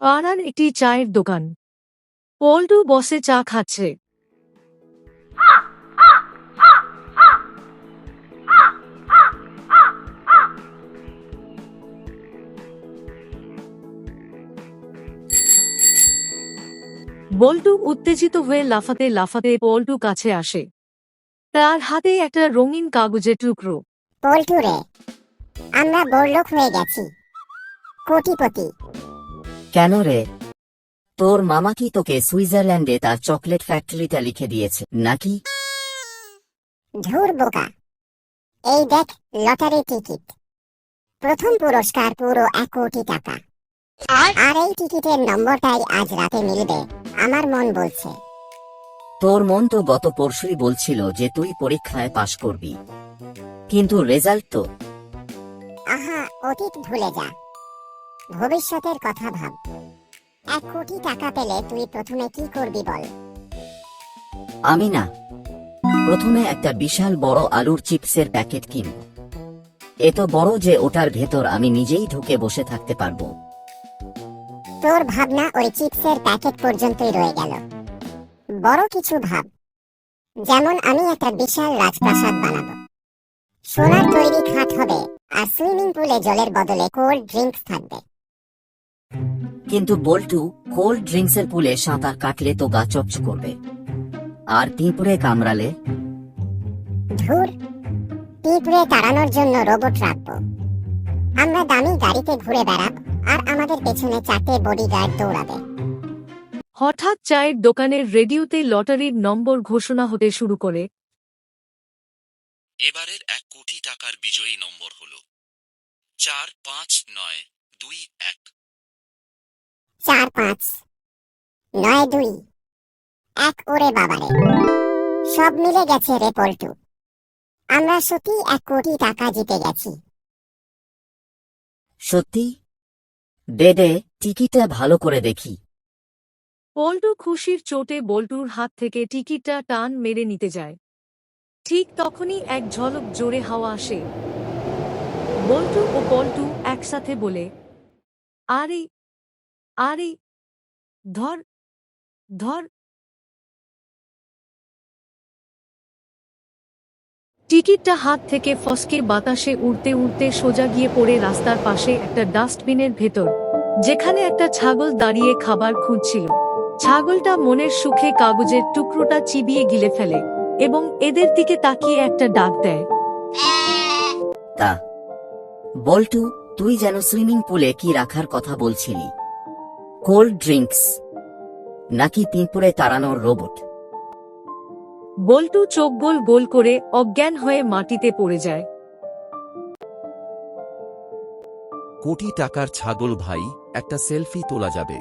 পাড়ার একটি চায়ের দোকান। পল্টু বসে চা খাচ্ছে। বল্টু উত্তেজিত হয়ে লাফাতে লাফাতে পল্টু কাছে আসে। তার হাতে একটা রঙিন কাগজের টুকরো। পল্টু রে, আমরা বড়লোক হয়ে গেছি, কোটিপতি। কেন রে? তোর মামা কি তোকে সুইজারল্যান্ডে তার চকলেট ফ্যাক্টরিটা লিখে দিয়েছে নাকি? ধুর বোকা, এই দেখ লটারি টিকিট। প্রথম পুরস্কার পুরো 1 কোটি টাকা। আর এই টিকিটের নম্বরটাই আজ রাতে মিলবে, আমার মন বলছে। তোর মন তো গত পরশুই বলছিল যে তুই পরীক্ষায় পাশ করবি, কিন্তু রেজাল্ট তো। আহা, অতীত ভুলে যা, ভবিষ্যতের কথা ভাব। 1 কোটি টাকা পেলে তুই প্রথমে কি করবি বল? আমি না, প্রথমে একটা বিশাল বড় আলুর চিপসের প্যাকেট কিনব। এত বড় যে ওটার ভেতর আমি নিজেই ঢুকে বসে থাকতে পারবো। তোর ভাবনা ওই চিপসের প্যাকেট পর্যন্তই রয়ে গেল। বড় কিছু ভাব, যেমন আমি একটা বিশাল রাজপ্রাসাদ বানাবো, সোনার তৈরি খাট হবে, আর সুইমিং পুলে জলের বদলে কোল্ড ড্রিঙ্কস থাকবে। কিন্তু বল্টু, কোল্ড ড্রিঙ্কসের পুলে সাঁতার কাটলে তো গা চপচ করবে, আর পিঁপড়ে কামড়ালে? ধুর, পিঁপড়ে তাড়ানোর জন্য রোবট রাখবো। আমরা দামি গাড়িতে ঘুরে বেড়াব, আর আমাদের পেছনে 4টে বডিগার্ড দৌড়াবে। হঠাৎ চায়ের দোকানের রেডিওতে লটারির নম্বর ঘোষণা হতে শুরু করে। এবারের 1 কোটি টাকার বিজয়ী নম্বর হল 459221। 459221। ওরে বাবারে, সব মিলে গেছে রে পল্টু। আমরা সত্যি 1 কোটি টাকা জিতে গেছি। সত্যি? দে টিকিটটা ভালো করে দেখি। পল্টু খুশির চোটে বল্টুর হাত থেকে টিকিটটা টান মেরে নিতে যায়। ঠিক তখনই এক ঝলক জোরে হাওয়া আসে। বল্টু ও পল্টু একসাথে বলে, আরে আরে, ধর ধর। টিকিটটা হাত থেকে ফসকে বাতাসে উড়তে উড়তে সোজা গিয়ে পড়ে রাস্তার পাশে একটা ডাস্টবিনের ভেতর, যেখানে একটা ছাগল দাঁড়িয়ে খাবার খুঁজছিল। ছাগলটা মনের সুখে কাগজের টুকরোটা চিবিয়ে গিলে ফেলে এবং এদের দিকে তাকিয়ে একটা ডাক দেয়। তা বল্টু, তুই যেন সুইমিং পুলে কি রাখার কথা বলছিলি? কোল্ড ড্রিঙ্কস নাকি পিঁপড়ে তাড়ানোর রোবট? বল্টু চোখ গোল গোল করে অজ্ঞান হয়ে মাটিতে পড়ে যায়। কোটি টাকার ছাগল ভাই, একটা সেলফি তোলা যাবে?